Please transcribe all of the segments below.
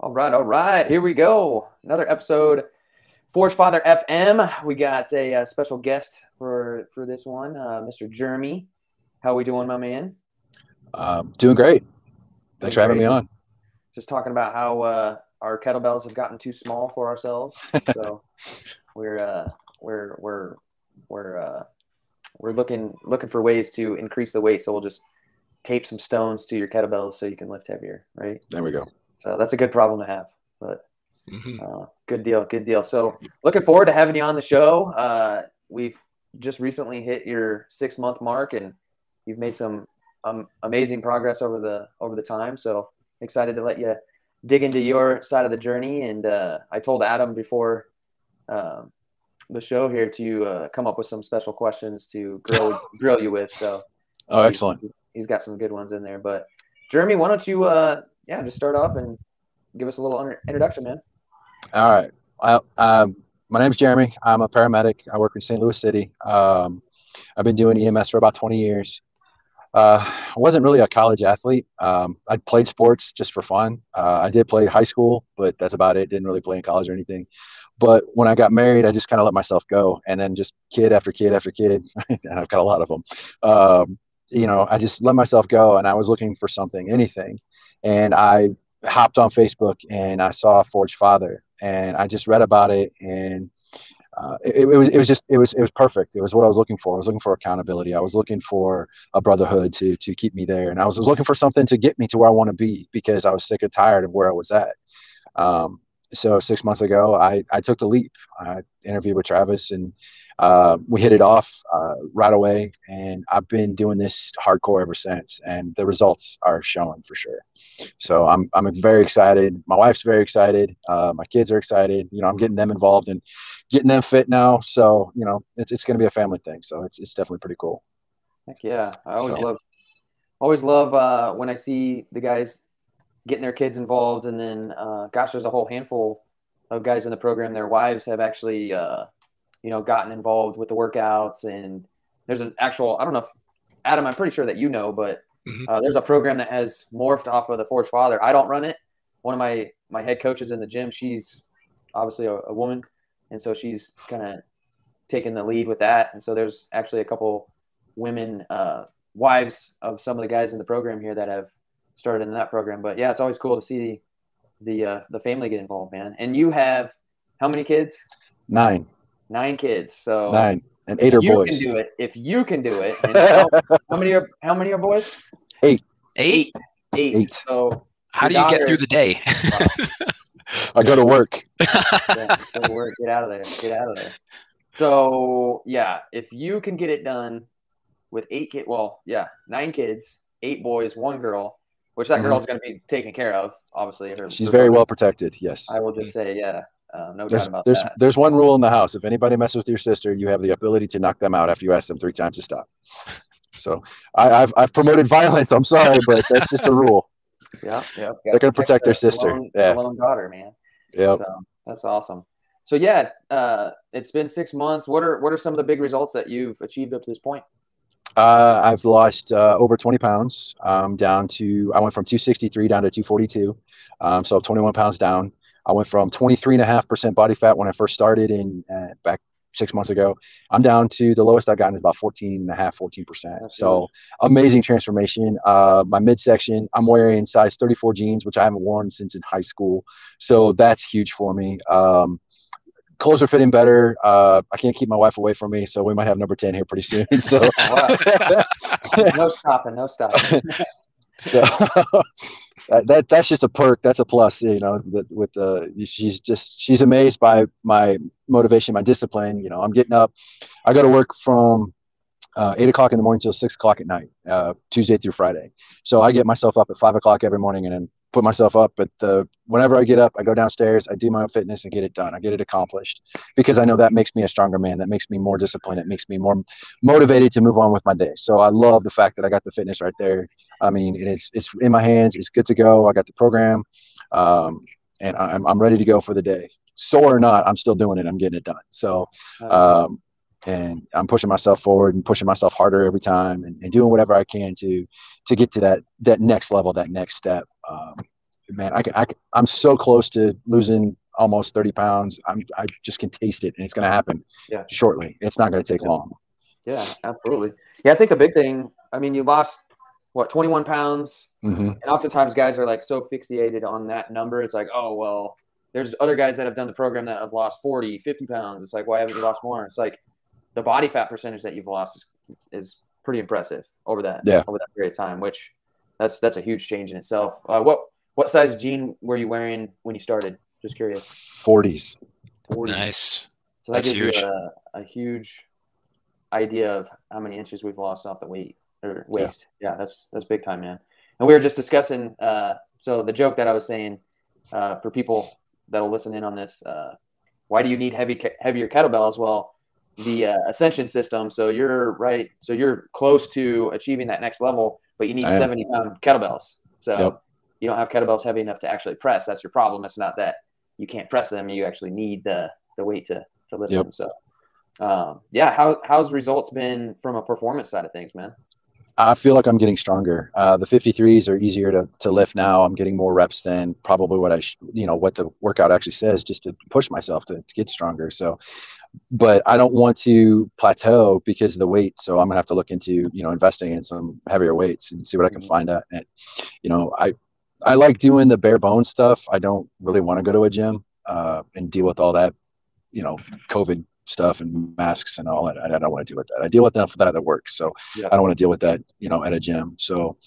All right. Here we go. Another episode, Forge Father FM. We got a special guest for this one, Mr. Jeremy. How are we doing, my man? Doing great. Doing Thanks for having great. me on. Just talking about how our kettlebells have gotten too small for ourselves, so we're looking for ways to increase the weight. So we'll just tape some stones to your kettlebells so you can lift heavier, right? There we go. So that's a good problem to have, but good deal. So looking forward to having you on the show. We've just recently hit your 6-month mark, and you've made some amazing progress over the time. So excited to let you dig into your side of the journey. And I told Adam before the show here to come up with some special questions to grill you with. So excellent. He's got some good ones in there. But Jeremy, why don't you just start off and give us a little introduction, man. All right. Well, my name's Jeremy. I'm a paramedic. I work in St. Louis City. I've been doing EMS for about 20 years. I wasn't really a college athlete. I played sports just for fun. I did play high school, but that's about it. Didn't really play in college or anything. But when I got married, I just kind of let myself go. And then just kid after kid after kid, and I've got a lot of them. I just let myself go, and I was looking for something, anything. And I hopped on Facebook and I saw Forge Father, and I just read about it, and it was perfect. It was what I was looking for. I was looking for accountability. I was looking for a brotherhood to keep me there, and I was looking for something to get me to where I want to be, because I was sick and tired of where I was at. So 6 months ago, I took the leap. I interviewed with Travis, and we hit it off right away. And I've been doing this hardcore ever since, and the results are showing for sure. So I'm very excited. My wife's very excited. My kids are excited. I'm getting them involved and getting them fit now. So it's going to be a family thing. So it's definitely pretty cool. Heck yeah! I always love when I see the guys getting their kids involved, and then there's a whole handful of guys in the program. Their wives have actually gotten involved with the workouts, and there's an actual, I don't know if Adam, I'm pretty sure that but there's a program that has morphed off of the Forge Father. I don't run it. One of my head coaches in the gym, she's obviously a woman, and so she's kind of taking the lead with that. And so there's actually a couple women wives of some of the guys in the program here that have started in that program. But yeah, it's always cool to see the family get involved, man. And you have how many kids? 9 kids. So 9, and 8 are boys. If you can do it, and how many are boys? 8. 8. So how do you get through the day? I go to work. Go to work. Get out of there. So yeah, if you can get it done with 8 kids, 9 kids, 8 boys, 1 girl, which that girl's going to be taken care of, obviously. She's very well protected, yes. I will just say, no doubt about that. There's There's one rule in the house. If anybody messes with your sister, you have the ability to knock them out after you ask them 3 times to stop. So I've promoted violence. I'm sorry, but that's just a rule. Yeah. They're going to protect their sister. Alone daughter, man. Yeah. So that's awesome. So yeah, it's been 6 months. What are some of the big results that you've achieved up to this point? I've lost over 20 pounds. I went from 263 down to 242. So 21 pounds down. I went from 23.5% body fat when I first started back 6 months ago. I'm down to the lowest I've gotten is about 14%. So amazing transformation. My midsection, I'm wearing size 34 jeans, which I haven't worn since in high school. So that's huge for me. Clothes are fitting better. I can't keep my wife away from me, so we might have number 10 here pretty soon. So no stopping. So that's just a perk. That's a plus, she's amazed by my motivation, my discipline. I'm getting up. I go to work from 8 o'clock in the morning till 6 o'clock at night, Tuesday through Friday. So I get myself up at 5 o'clock every morning, and then put myself up whenever I get up, I go downstairs, I do my own fitness and get it done. I get it accomplished, because I know that makes me a stronger man. That makes me more disciplined. It makes me more motivated to move on with my day. So I love the fact that I got the fitness right there. I mean, it's in my hands. It's good to go. I got the program, and I'm ready to go for the day. Sore or not, I'm still doing it. I'm getting it done. So, and I'm pushing myself forward and pushing myself harder every time, and doing whatever I can to get to that next level, that next step. man, I'm so close to losing almost 30 pounds. I just can taste it, and it's going to happen Yeah. shortly. It's not going to take long. Yeah, absolutely. Yeah, I think the big thing, I mean, you lost what, 21 pounds, and oftentimes guys are like so fixated on that number. It's like, oh, well, there's other guys that have done the program that have lost 40, 50 pounds. It's like, why haven't you lost more? It's like the body fat percentage that you've lost is pretty impressive over that period of time, which that's a huge change in itself. What size jean were you wearing when you started? Just curious. 40s. 40s. Nice. So that That's gives huge. you a huge idea of how many inches we've lost off the weight or waist. Yeah, that's big time, man. And we were just discussing. So the joke that I was saying for people that'll listen in on this, why do you need heavier kettlebells? Well, the ascension system. So you're right. So you're close to achieving that next level, but you need 70-pound kettlebells. So you don't have kettlebells heavy enough to actually press. That's your problem. It's not that you can't press them. You actually need the weight to lift them. So. How's results been from a performance side of things, man? I feel like I'm getting stronger. The 53s are easier to lift now. I'm getting more reps than probably what what the workout actually says, just to push myself to get stronger. So, but I don't want to plateau because of the weight. So I'm gonna have to look into, investing in some heavier weights and see what I can find out. And, I like doing the bare bones stuff. I don't really want to go to a gym and deal with all that, COVID stuff and masks and all that. I don't want to deal with that. I deal with that for that at work. So I don't want to deal with that, at a gym. So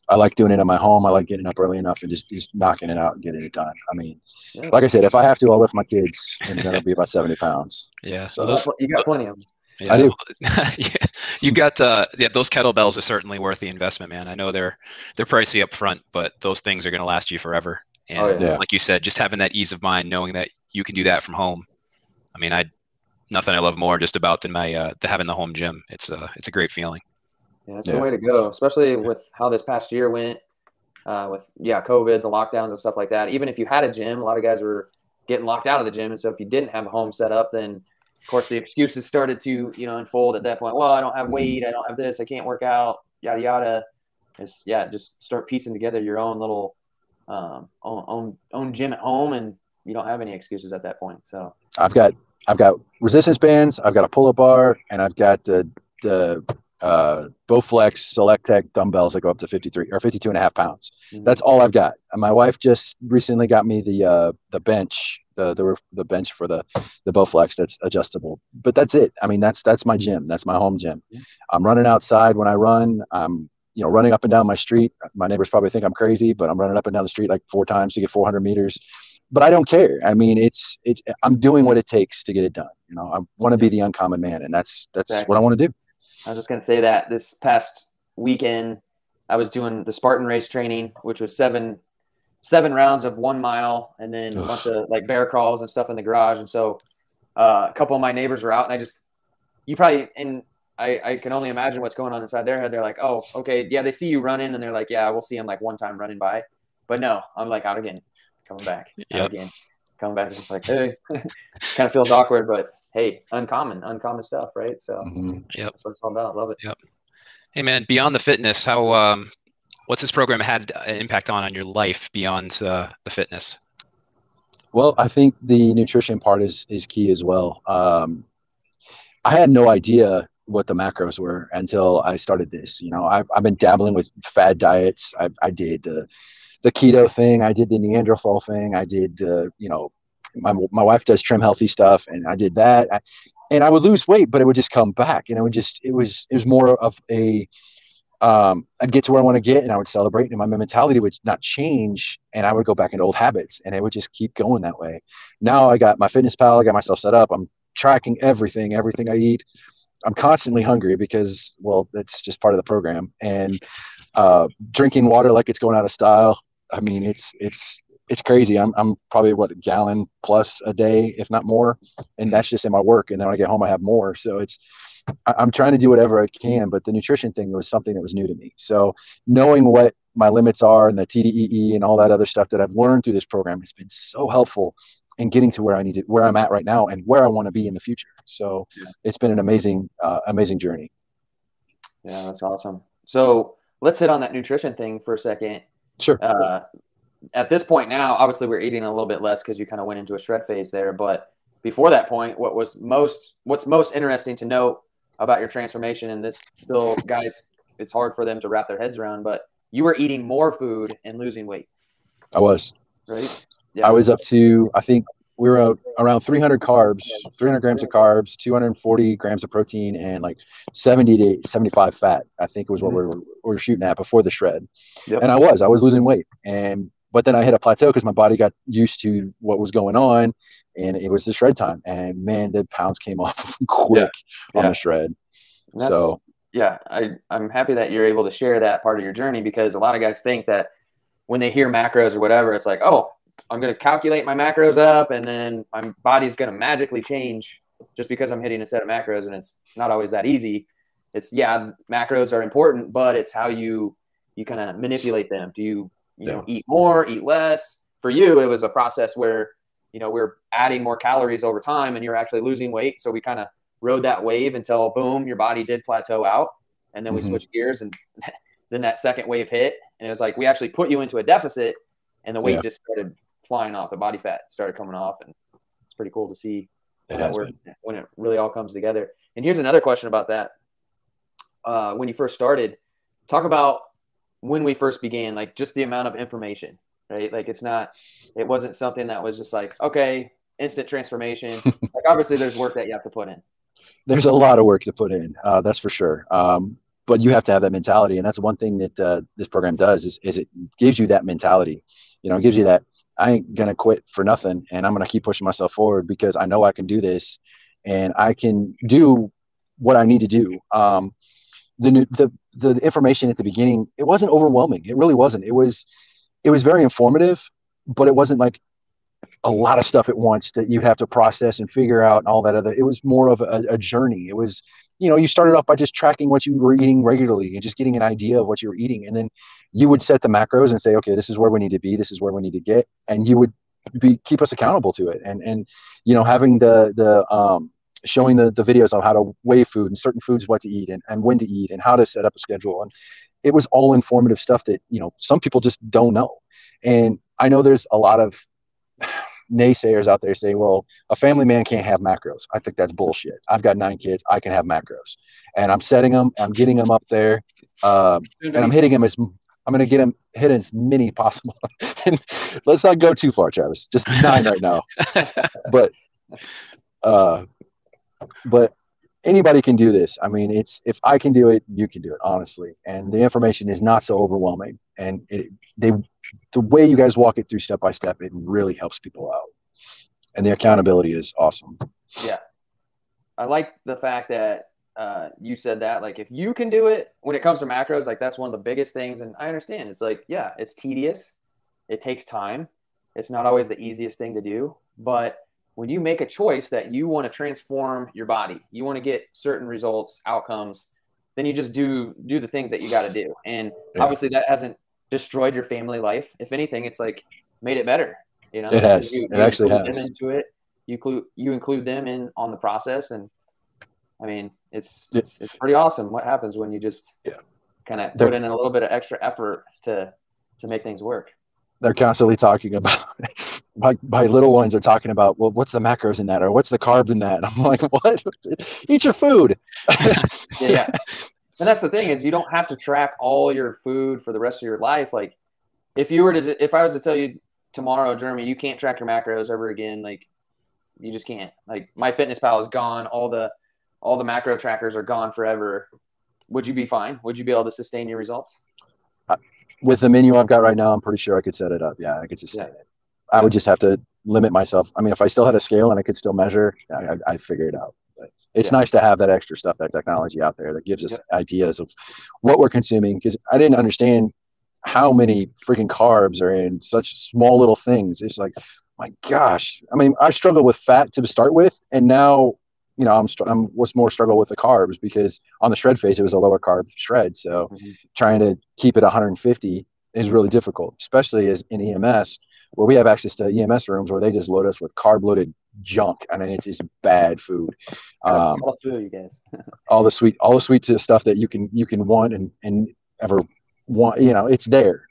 I like doing it at my home. I like getting up early enough and just knocking it out and getting it done. I mean, like I said, if I have to, I'll lift my kids, and that'll be about 70 pounds. Yeah. So you got plenty of them. Yeah. I do. You got those kettlebells are certainly worth the investment, man. I know they're pricey up front, but those things are going to last you forever. And like you said, just having that ease of mind, knowing that you can do that from home. I mean, nothing I love more just about than having the home gym. It's a great feeling. Yeah, it's the way to go, especially with how this past year went with COVID, the lockdowns and stuff like that. Even if you had a gym, a lot of guys were getting locked out of the gym. And so if you didn't have a home set up, then of course the excuses started to, unfold at that point. Well, I don't have weight. I don't have this. I can't work out, yada, yada. Just start piecing together your own little own gym at home, and you don't have any excuses at that point. So I've got resistance bands, I've got a pull-up bar, and I've got the Bowflex Select Tech dumbbells that go up to 53 or 52 and a half pounds. That's all I've got. And my wife just recently got me the bench, the bench for the Bowflex that's adjustable. But that's it. I mean, that's my gym. That's my home gym. I'm running outside when I run. I'm running up and down my street. My neighbors probably think I'm crazy, but I'm running up and down the street like 4 times to get 400 meters. But I don't care. I mean, I'm doing what it takes to get it done. I want to be the uncommon man, and that's exactly what I want to do. I was just going to say that this past weekend, I was doing the Spartan race training, which was seven rounds of 1 mile, and then a bunch of like bear crawls and stuff in the garage. And so a couple of my neighbors were out, and I can only imagine what's going on inside their head. They're like, oh, okay. Yeah. They see you running, and they're like, yeah, we'll see him like one time running by, but no, I'm like out again. Coming back again. Coming back, it's just like, hey, kind of feels awkward, but hey, uncommon stuff, right? So that's what it's all about. Love it. Yep. Hey man, beyond the fitness, how what's this program had an impact on your life beyond the fitness? Well, I think the nutrition part is key as well. I had no idea what the macros were until I started this. I've been dabbling with fad diets. I did the keto thing. I did the Neanderthal thing. I did my wife does trim healthy stuff, and I did that. And I would lose weight, but it would just come back. And it was more of a, I'd get to where I want to get, and I would celebrate, and my mentality would not change, and I would go back into old habits, and it would just keep going that way. Now I got my fitness pal, I got myself set up. I'm tracking everything I eat. I'm constantly hungry because, well, that's just part of the program. And drinking water like it's going out of style. I mean, it's crazy. I'm probably a gallon plus a day, if not more. And that's just in my work. And then when I get home, I have more. So I'm trying to do whatever I can, but the nutrition thing was something that was new to me. So knowing what my limits are and the TDEE and all that other stuff that I've learned through this program has been so helpful in getting to where I'm at right now and where I want to be in the future. So it's been an amazing journey. Yeah, that's awesome. So let's hit on that nutrition thing for a second. Sure. at this point now, obviously we're eating a little bit less because you kind of went into a shred phase there. But before that point, what's most interesting to note about your transformation, and this still, guys, it's hard for them to wrap their heads around, but you were eating more food and losing weight. I was. Right? Yeah. I was up to, I think we were around 300 carbs, 300 grams of carbs, 240 grams of protein, and like 70 to 75 fat, I think was what we were shooting at before the shred. Yep. And I was losing weight. But then I hit a plateau because my body got used to what was going on, and it was the shred time. And man, the pounds came off quick on the shred. So yeah, I'm happy that you're able to share that part of your journey, because a lot of guys think that when they hear macros or whatever, it's like, oh, I'm going to calculate my macros up and then my body's going to magically change just because I'm hitting a set of macros. And it's not always that easy. It's, macros are important, but it's how you kind of manipulate them. Do you know, eat more, eat less? For you, it was a process where, we're adding more calories over time and you're actually losing weight. So we kind of rode that wave until boom, your body did plateau out. And then we switched gears, and then that second wave hit. And it was like, we actually put you into a deficit and the weight just started flying off. The body fat started coming off, and it's pretty cool to see when it really all comes together. And here's another question about that. When you first started, talk about when we first began, like just the amount of information, right? Like it wasn't something that was just like, okay, instant transformation. Like obviously there's work that you have to put in. There's a lot of work to put in. That's for sure. But you have to have that mentality. And that's one thing that this program does is it gives you that mentality. It gives you that, I ain't going to quit for nothing, and I'm going to keep pushing myself forward because I know I can do this and I can do what I need to do. The information at the beginning, it wasn't overwhelming. It really wasn't. It was very informative, but it wasn't like a lot of stuff at once that you'd have to process and figure out and all that other. It was more of a journey. It was, you started off by just tracking what you were eating regularly and just getting an idea of what you were eating. And then you would set the macros and say, okay, this is where we need to be. This is where we need to get. And you would keep us accountable to it. And having the showing the videos on how to weigh food and certain foods, what to eat and when to eat and how to set up a schedule. And it was all informative stuff that, some people just don't know. And I know there's a lot of naysayers out there say, well, a family man can't have macros. I think that's bullshit. I've got 9 kids. I can have macros, and I'm setting them, I'm getting them up there, and I'm hitting them I'm going to get them hit as many possible. And let's not go too far, Travis, just 9 right now. But anybody can do this. I mean, if I can do it, you can do it, honestly. And the information is not so overwhelming. And the way you guys walk it through step by step, it really helps people out. And the accountability is awesome. Yeah. I like the fact that you said that, like, if you can do it when it comes to macros, like that's one of the biggest things. And I understand it's like, it's tedious. It takes time. It's not always the easiest thing to do, but when you make a choice that you want to transform your body, you want to get certain results, outcomes, then you just do the things that you got to do. And obviously that hasn't destroyed your family life. If anything, it's like made it better. It has. It actually has. Them into it. You include them in on the process. And I mean, it's pretty awesome what happens when you just kind of put in a little bit of extra effort to make things work. They're constantly talking about my little ones are talking about, well, what's the macros in that, or what's the carbs in that? And I'm like, what? Eat your food. Yeah. And that's the thing, is you don't have to track all your food for the rest of your life. Like if I was to tell you tomorrow, Jeremy, you can't track your macros ever again, like you just can't. Like MyFitnessPal is gone. All the macro trackers are gone forever. Would you be fine? Would you be able to sustain your results? With the menu I've got right now, I'm pretty sure I could set it up. Yeah, I could sustain it. I would just have to limit myself. I mean, if I still had a scale and I could still measure, I'd figure it out. But it's nice to have that extra stuff, that technology out there that gives us ideas of what we're consuming, because I didn't understand how many freaking carbs are in such small little things. It's like, my gosh. I mean, I struggled with fat to start with, and now I'm what's more struggle with the carbs, because on the shred phase, it was a lower carb shred. So trying to keep it 150 is really difficult, especially as in EMS, where we have access to EMS rooms where they just load us with carb loaded junk. I mean, it's just bad food. All food, you guys. all the sweet stuff that you can want and ever want, it's there.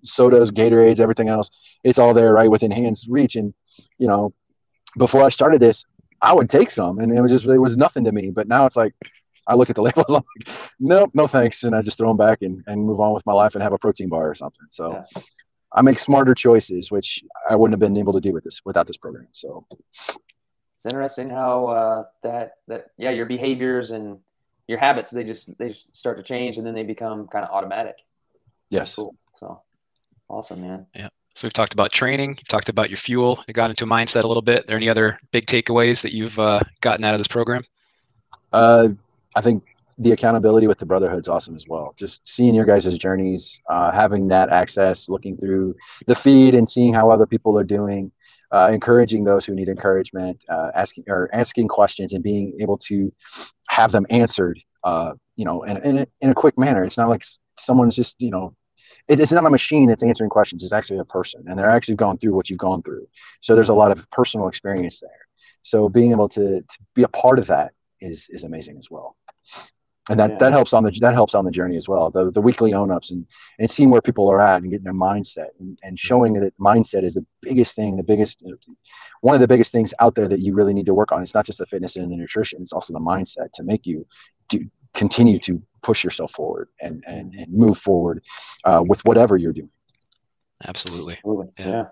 sodas, Gatorades, everything else. It's all there right within hand's reach. And, before I started this, I would take some and it was nothing to me. But now it's like, I look at the labels, I'm like, nope, no thanks. And I just throw them back and move on with my life and have a protein bar or something. So I make smarter choices, which I wouldn't have been able to do without this program. So it's interesting how your behaviors and your habits, they just start to change and then they become kind of automatic. Yes. Cool. So awesome, man. Yeah. So we've talked about training, you've talked about your fuel, you got into mindset a little bit. Are there any other big takeaways that you've gotten out of this program? I think the accountability with the brotherhood is awesome as well. Just seeing your guys' journeys, having that access, looking through the feed and seeing how other people are doing, encouraging those who need encouragement, asking questions and being able to have them answered, in a quick manner. It's not like someone's just, it's not a machine that's answering questions. It's actually a person, and they're actually going through what you've gone through. So there's a lot of personal experience there. So being able to be a part of that is amazing as well. And that helps on the journey as well. The weekly own-ups and seeing where people are at and getting their mindset and showing that mindset is the biggest thing, one of the biggest things out there that you really need to work on. It's not just the fitness and the nutrition, it's also the mindset to make you continue to push yourself forward and move forward with whatever you're doing. Absolutely. Yeah.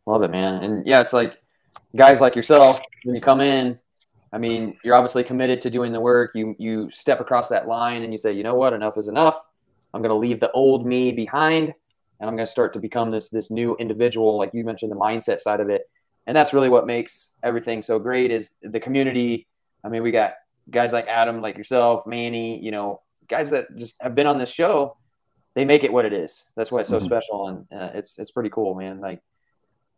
Love it, man. And it's like guys like yourself, when you come in, I mean, you're obviously committed to doing the work. You step across that line and you say, you know what, enough is enough. I'm going to leave the old me behind and I'm going to start to become this new individual. Like you mentioned, the mindset side of it. And that's really what makes everything so great is the community. I mean, we got guys like Adam, like yourself, Manny, guys that just have been on this show. They make it what it is. That's why it's so special. And it's pretty cool, man. Like,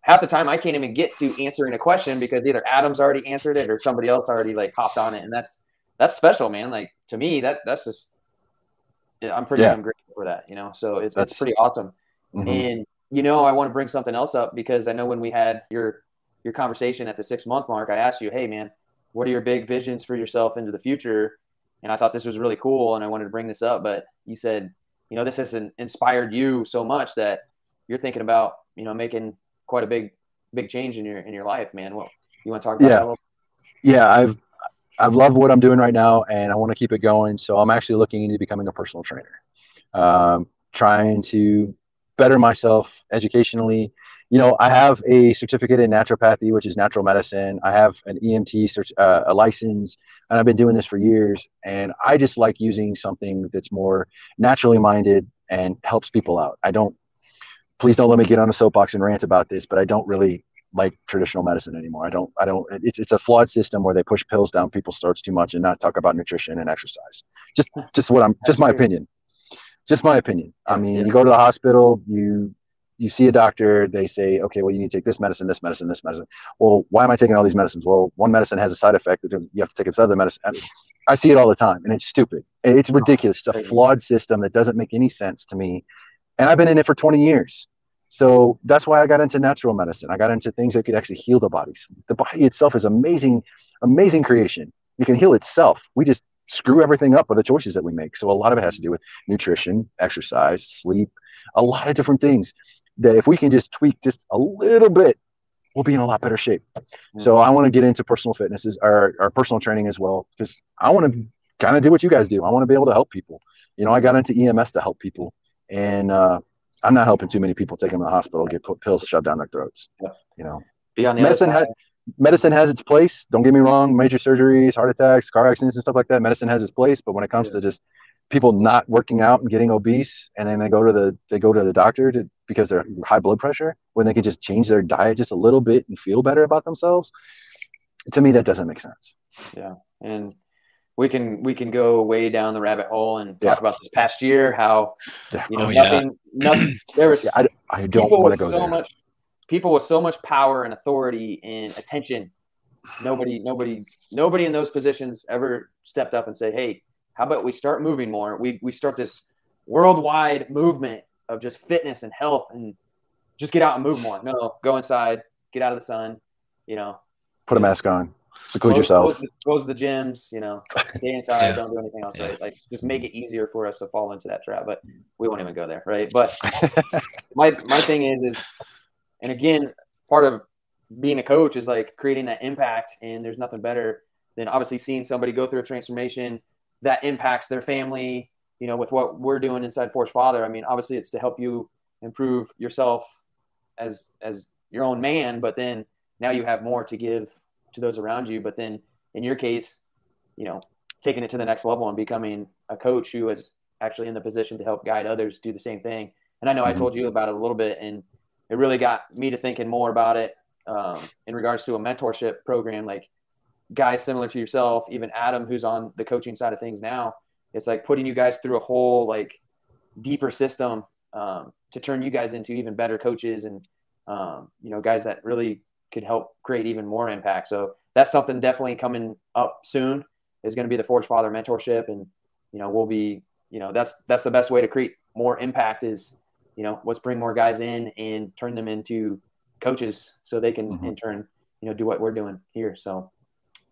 half the time I can't even get to answering a question because either Adam's already answered it or somebody else already like hopped on it. And that's special, man. Like to me, that's just, I'm pretty grateful for that, so it's pretty awesome. And, I want to bring something else up because I know when we had your conversation at the 6-month mark, I asked you, hey man, what are your big visions for yourself into the future? And I thought this was really cool. And I wanted to bring this up, but you said, this has inspired you so much that you're thinking about, making quite a big change in your life, man. Well, you want to talk about that a little? Yeah, I love what I'm doing right now and I want to keep it going. So I'm actually looking into becoming a personal trainer, trying to better myself educationally. I have a certificate in naturopathy, which is natural medicine. I have an EMT a license, and I've been doing this for years. And I just like using something that's more naturally minded and helps people out. Please don't let me get on a soapbox and rant about this, but I don't really like traditional medicine anymore. It's a flawed system where they push pills down people's throats too much and not talk about nutrition and exercise. Just my opinion. Just my opinion. I mean, you go to the hospital, you see a doctor, they say, okay, well, you need to take this medicine, this medicine, this medicine. Well, why am I taking all these medicines? Well, one medicine has a side effect. You have to take this other medicine. I see it all the time and it's stupid. It's ridiculous. It's a flawed system that doesn't make any sense to me. And I've been in it for 20 years. So that's why I got into natural medicine. I got into things that could actually heal the bodies. The body itself is amazing, amazing creation. It can heal itself. We just screw everything up with the choices that we make. So a lot of it has to do with nutrition, exercise, sleep, a lot of different things that if we can just tweak just a little bit, we'll be in a lot better shape. So I want to get into personal fitnesses or personal training as well, because I want to kind of do what you guys do. I want to be able to help people. I got into EMS to help people, and I'm not helping too many people take them to the hospital, get pills shoved down their throats. Be on the medicine has its place. Don't get me wrong. Major surgeries, heart attacks, car accidents, and stuff like that. Medicine has its place. But when it comes to just people not working out and getting obese, and then they go to the doctor because they're high blood pressure, when they can just change their diet just a little bit and feel better about themselves, to me that doesn't make sense. Yeah, and we can go way down the rabbit hole and talk about this past year, how nothing there was I don't want to go there. People with so much power and authority and attention, nobody in those positions ever stepped up and say, hey, how about we start moving more? We start this worldwide movement of just fitness and health and just get out and move more. No, go inside, get out of the sun, put a mask on. Seclude yourself. Close the gyms, stay inside, don't do anything else, right? Like, just make it easier for us to fall into that trap, but we won't even go there, right? But my thing is, and again, part of being a coach is like creating that impact, and there's nothing better than obviously seeing somebody go through a transformation that impacts their family, with what we're doing inside Forge Father. I mean, obviously it's to help you improve yourself as your own man, but then now you have more to give to those around you. But then in your case, taking it to the next level and becoming a coach who is actually in the position to help guide others do the same thing. And I know I told you about it a little bit, and it really got me to thinking more about it in regards to a mentorship program, like guys similar to yourself, even Adam, who's on the coaching side of things now. It's like putting you guys through a whole like deeper system to turn you guys into even better coaches and, guys that really could help create even more impact. So that's something definitely coming up soon, is going to be the Forge Father mentorship. And, we'll be, that's the best way to create more impact is, let's bring more guys in and turn them into coaches so they can in turn, do what we're doing here. So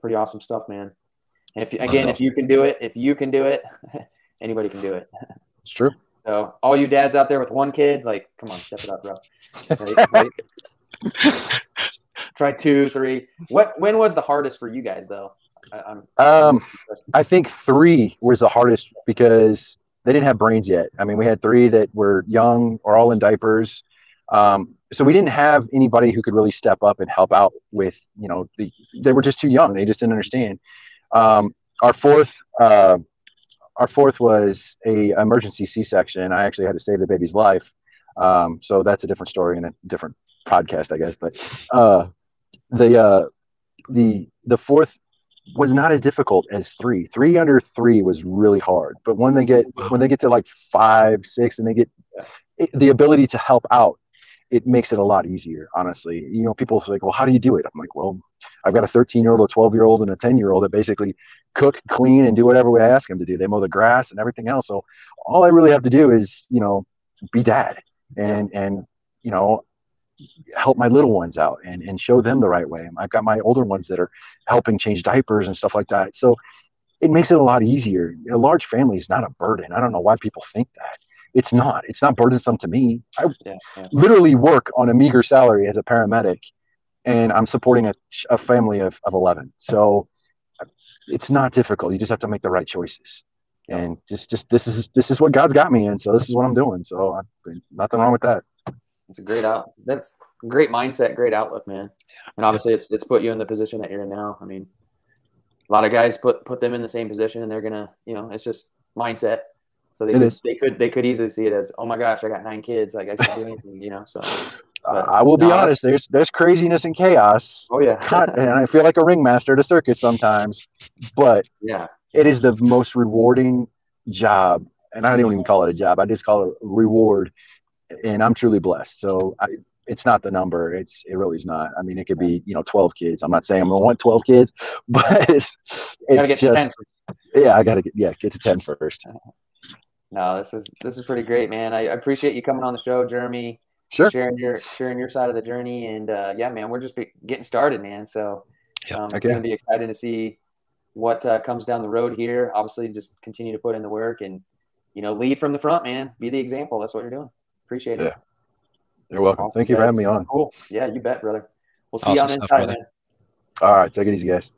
pretty awesome stuff, man. And if you can do it, anybody can do it. It's true. So all you dads out there with one kid, like, come on, step it up, bro. Right? Try 2, 3. When was the hardest for you guys though? I think 3 was the hardest because they didn't have brains yet. I mean, we had 3 that were young or all in diapers. So we didn't have anybody who could really step up and help out with, they were just too young. They just didn't understand. Our fourth was a emergency C-section. I actually had to save the baby's life. So that's a different story and a different podcast, I guess. But the fourth was not as difficult as 3. 3 under 3 was really hard. But when they get to like 5, 6, and they get the ability to help out, it makes it a lot easier, honestly. People say, well, how do you do it? I'm like, well, I've got a 13-year-old, a 12-year-old, and a 10-year-old that basically cook, clean, and do whatever we ask them to do. They mow the grass and everything else. So all I really have to do is, be dad and help my little ones out and show them the right way. I've got my older ones that are helping change diapers and stuff like that. So it makes it a lot easier. A large family is not a burden. I don't know why people think that. It's not burdensome to me. I literally work on a meager salary as a paramedic, and I'm supporting a family of 11. So it's not difficult. You just have to make the right choices. And just this is what God's got me in. So this is what I'm doing. So nothing wrong with that. It's a great That's a great mindset, great outlook, man. And obviously it's put you in the position that you're in now. I mean, a lot of guys put them in the same position, and they're gonna, it's just mindset. So they could easily see it as, oh my gosh, I got 9 kids, like I can't do anything, So I will be honest, there's craziness and chaos. Oh yeah. And I feel like a ringmaster at a circus sometimes, but it is the most rewarding job. And I don't even call it a job. I just call it a reward. And I'm truly blessed. So it's not the number. It really is not. I mean, it could be, 12 kids. I'm not saying I'm going to want 12 kids, but it's just, I got to get to 10 first. No, this is pretty great, man. I appreciate you coming on the show, Jeremy. Sure. Sharing your side of the journey, and man, we're just getting started, man. So we're gonna be excited to see what comes down the road here. Obviously, just continue to put in the work and lead from the front, man. Be the example. That's what you're doing. Appreciate it. You're welcome. Awesome. Thank you for having me on. Cool. Yeah, you bet, brother. We'll see you on Inside, man. All right, take it easy, guys.